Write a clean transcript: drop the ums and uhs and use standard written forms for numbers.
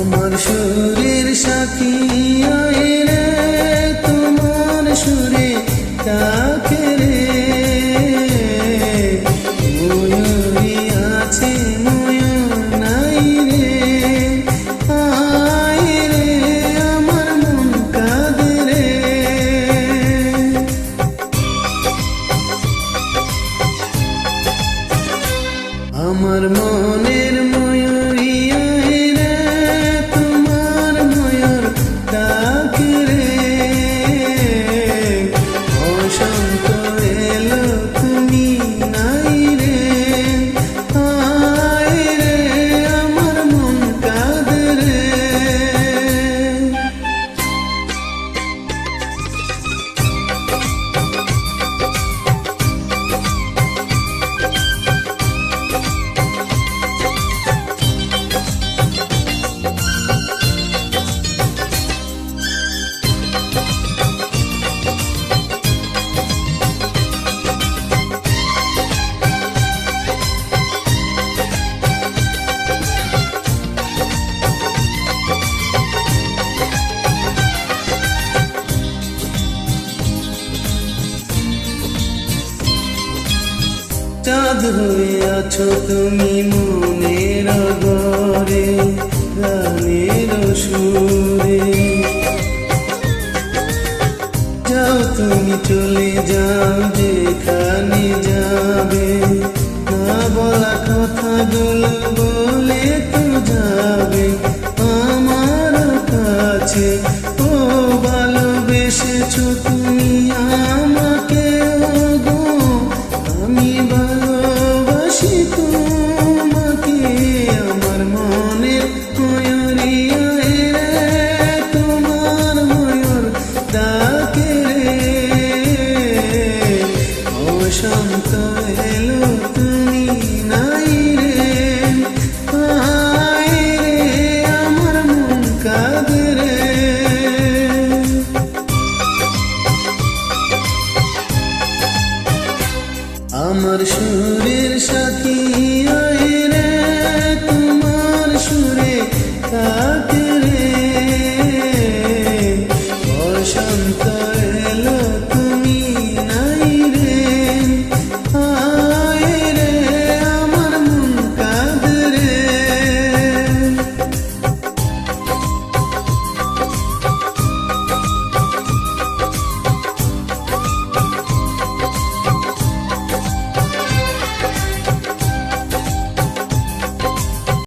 আমার সুরের সাথী আয় রে, তোমার সুরে ডাকে রে। ময়ূরী আছে ময়ূর নাই রে, আয় রে আমার মন কাঁদে রে। আমার মনের ময়ূরী আয় রে, তোমার ময়ূর ডাকে রে। বসন্ত এলো তুমি নাই রে, আয় রে আমার মন কাঁদে রে। চাঁদ হয়ে আছো তুমি মনের ঘরে, গানের সুরে। যাও তুমি চলে যাও